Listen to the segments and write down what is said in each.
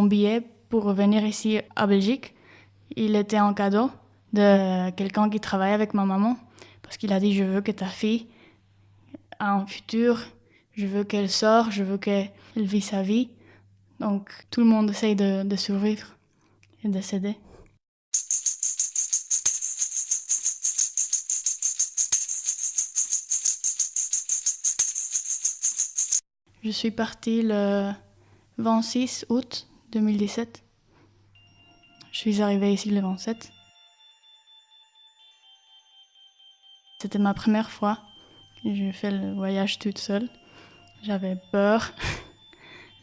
mon billet pour venir ici à Belgique, il était en cadeau de quelqu'un qui travaille avec ma maman. Parce qu'il a dit, je veux que ta fille ait un futur, je veux qu'elle sorte, je veux qu'elle vit sa vie. Donc tout le monde essaye de survivre et de s'aider. Je suis partie le 26 août 2017. Je suis arrivée ici le 27. C'était ma première fois. J'ai fait le voyage toute seule. J'avais peur.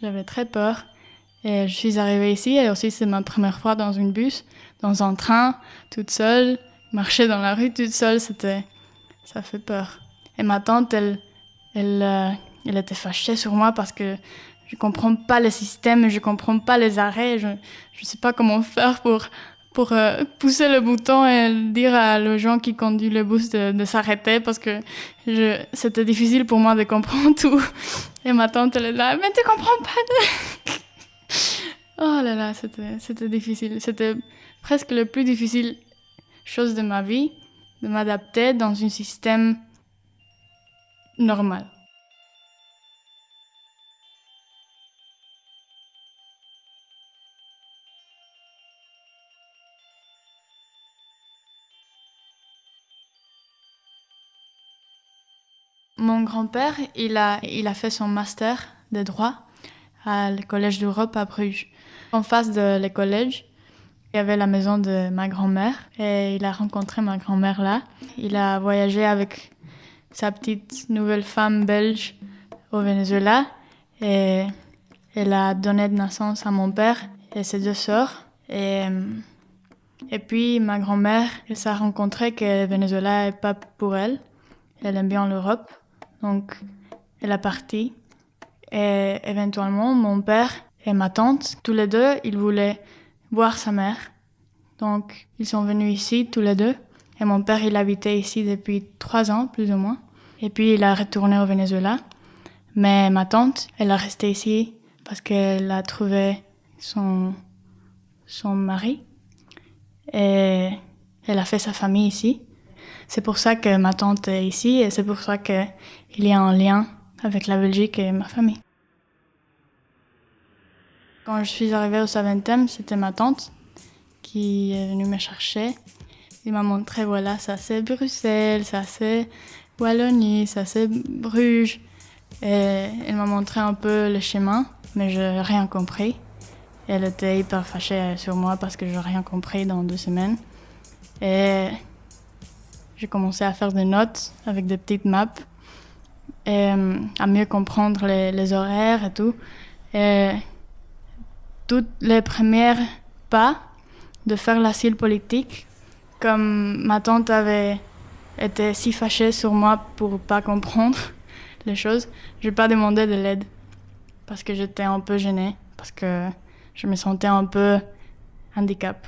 J'avais très peur. Et je suis arrivée ici et aussi c'est ma première fois dans une bus, dans un train, toute seule. Marcher dans la rue toute seule, ça fait peur. Et ma tante, elle était fâchée sur moi parce que je comprends pas le système, je comprends pas les arrêts, je sais pas comment faire pour pousser le bouton et dire aux gens qui conduisent le bus de s'arrêter parce que c'était difficile pour moi de comprendre tout. Et ma tante, elle est là, mais tu comprends pas. Oh là là, c'était difficile. C'était presque le plus difficile chose de ma vie, de m'adapter dans un système normal. Mon grand-père, il a fait son master de droit à le Collège d'Europe à Bruges. En face de le collège, il y avait la maison de ma grand-mère et il a rencontré ma grand-mère là. Il a voyagé avec sa petite nouvelle femme belge au Venezuela et elle a donné de naissance à mon père et ses deux sœurs. Et puis ma grand-mère, elle s'est rencontrée que le Venezuela n'est pas pour elle. Elle aime bien l'Europe, donc elle est partie. Et éventuellement, mon père et ma tante, tous les deux, ils voulaient voir sa mère. Donc ils sont venus ici tous les deux. Et mon père, il habitait ici depuis 3 ans, plus ou moins. Et puis il a retourné au Venezuela. Mais ma tante, elle a resté ici parce qu'elle a trouvé son mari. Et elle a fait sa famille ici. C'est pour ça que ma tante est ici et c'est pour ça qu'il y a un lien avec la Belgique et ma famille. Quand je suis arrivée au Saventem, c'était ma tante qui est venue me chercher. Elle m'a montré, voilà, ça c'est Bruxelles, ça c'est Wallonie, ça c'est Bruges. Et elle m'a montré un peu le chemin, mais je n'ai rien compris. Elle était hyper fâchée sur moi parce que je n'ai rien compris dans 2 semaines. Et j'ai commencé à faire des notes avec des petites maps et à mieux comprendre les horaires et tout. Et tous les premiers pas de faire l'asile politique, comme ma tante avait été si fâchée sur moi pour pas comprendre les choses, je n'ai pas demandé de l'aide parce que j'étais un peu gênée, parce que je me sentais un peu handicap.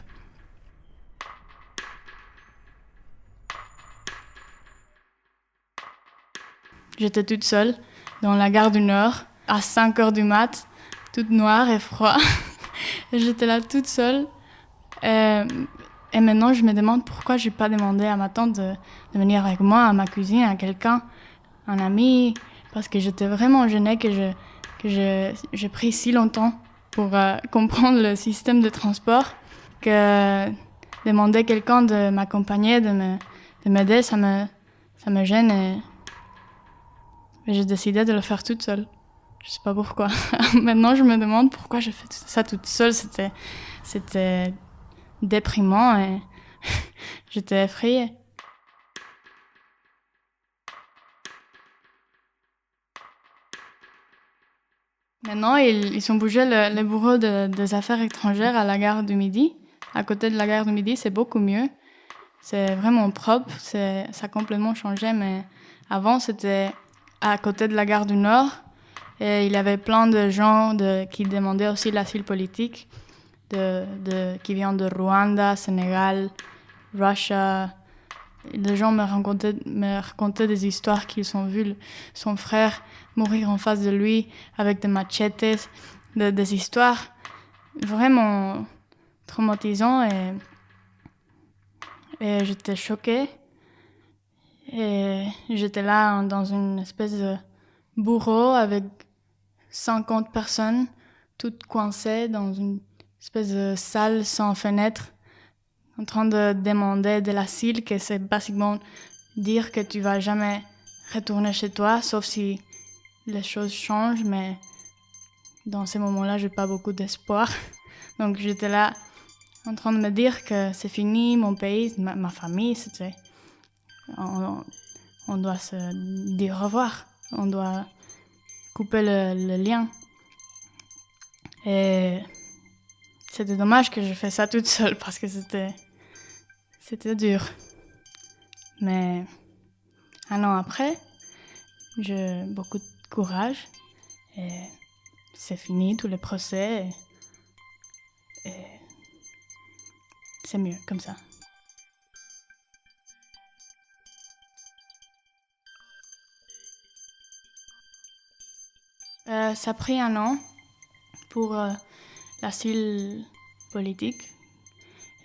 J'étais toute seule dans la gare du Nord, à 5 heures du mat', toute noire et froide. J'étais là toute seule. Et maintenant, je me demande pourquoi je n'ai pas demandé à ma tante de venir avec moi, à ma cuisine, à quelqu'un, un ami, parce que j'étais vraiment gênée que j'ai pris si longtemps pour comprendre le système de transport, que demander à quelqu'un de m'accompagner, de m'aider, ça me gêne et j'ai décidé de le faire toute seule. Je sais pas pourquoi. Maintenant, je me demande pourquoi j'ai fait ça toute seule. C'était déprimant et j'étais effrayée. Maintenant, ils ont bougé le bureau des affaires étrangères à la gare du Midi. À côté de la gare du Midi, c'est beaucoup mieux. C'est vraiment propre. Ça a complètement changé, mais avant, c'était à côté de la gare du Nord. Et il y avait plein de gens qui demandaient aussi l'asile politique, qui viennent de Rwanda, Sénégal, Russie. Les gens me racontaient des histoires qu'ils ont vu son frère mourir en face de lui avec des machetes, des histoires vraiment traumatisant et j'étais choquée. Et j'étais là dans une espèce de bureau avec 50 personnes, toutes coincées dans une espèce de salle sans fenêtre, en train de demander de l'asile, que c'est basiquement dire que tu vas jamais retourner chez toi, sauf si les choses changent, mais dans ces moments-là, j'ai pas beaucoup d'espoir. Donc j'étais là en train de me dire que c'est fini, mon pays, ma famille, c'était... On doit se dire au revoir, on doit couper le lien. Et c'était dommage que je fasse ça toute seule parce que c'était dur. Mais un an après, j'ai beaucoup de courage et c'est fini, tous les procès. Et c'est mieux comme ça. Ça a pris un an pour l'asile politique.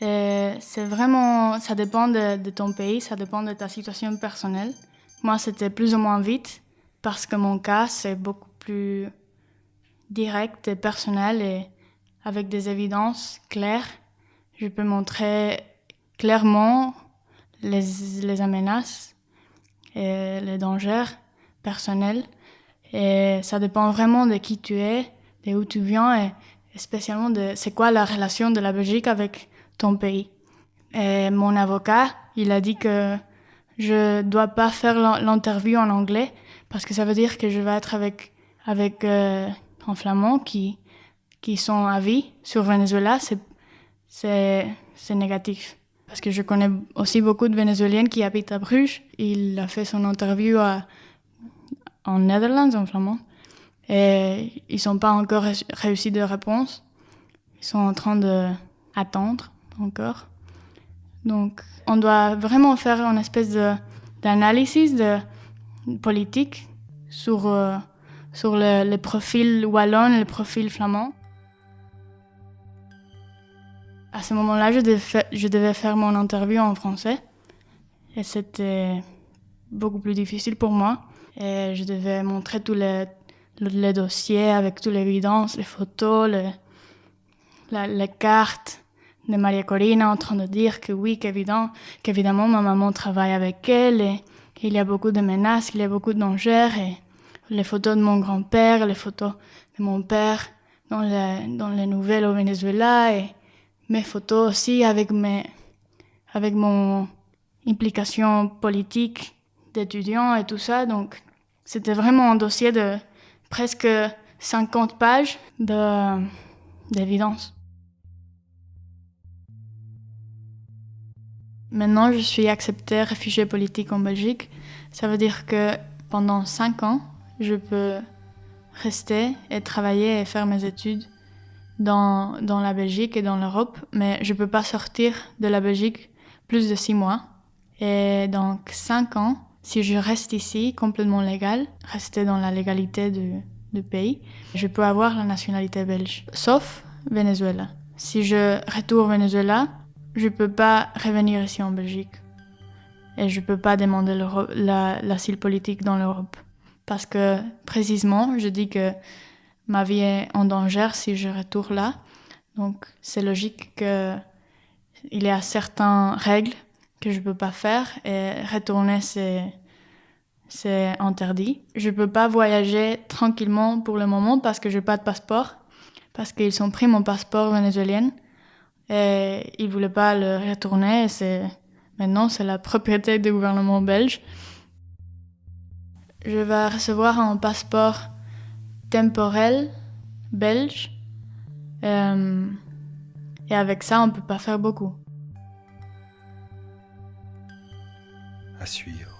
Et c'est vraiment, ça dépend de ton pays, ça dépend de ta situation personnelle. Moi, c'était plus ou moins vite parce que mon cas, c'est beaucoup plus direct et personnel et avec des évidences claires. Je peux montrer clairement les menaces et les dangers personnels. Et ça dépend vraiment de qui tu es, de où tu viens et spécialement de c'est quoi la relation de la Belgique avec ton pays. Et mon avocat, il a dit que je dois pas faire l'interview en anglais parce que ça veut dire que je vais être avec en flamand qui sont à vie sur Venezuela. C'est négatif. Parce que je connais aussi beaucoup de Vénézuéliennes qui habitent à Bruges. Il a fait son interview en Netherlands, en flamand. Et ils n'ont pas encore réussi de réponse. Ils sont en train d'attendre encore. Donc, on doit vraiment faire une espèce d'analyse politique sur le profil wallon et le profil flamand. À ce moment-là, je devais faire mon interview en français. Et c'était beaucoup plus difficile pour moi. Et je devais montrer tous les dossiers avec toute l'évidence, les photos, les cartes de Maria Corina en train de dire que oui, qu'évidemment ma maman travaille avec elle et qu'il y a beaucoup de menaces, qu'il y a beaucoup de dangers et les photos de mon grand-père, les photos de mon père dans les nouvelles au Venezuela et mes photos aussi avec mon implication politique d'étudiant et tout ça. Donc, c'était vraiment un dossier de presque 50 pages d'évidence. Maintenant, je suis acceptée réfugiée politique en Belgique. Ça veut dire que pendant 5 ans, je peux rester et travailler et faire mes études dans la Belgique et dans l'Europe, mais je ne peux pas sortir de la Belgique plus de 6 mois. Et donc 5 ans, si je reste ici complètement légale, rester dans la légalité du pays, je peux avoir la nationalité belge, sauf Venezuela. Si je retourne au Venezuela, je ne peux pas revenir ici en Belgique. Et je ne peux pas demander l'asile politique dans l'Europe. Parce que, précisément, je dis que ma vie est en danger si je retourne là. Donc, c'est logique qu'il y a certaines règles que je ne peux pas faire. Et retourner, c'est interdit. Je ne peux pas voyager tranquillement pour le moment parce que je n'ai pas de passeport. Parce qu'ils ont pris mon passeport vénézuélien. Et ils ne voulaient pas le retourner. Maintenant, c'est la propriété du gouvernement belge. Je vais recevoir un passeport temporel belge. Et avec ça, on ne peut pas faire beaucoup. À suivre.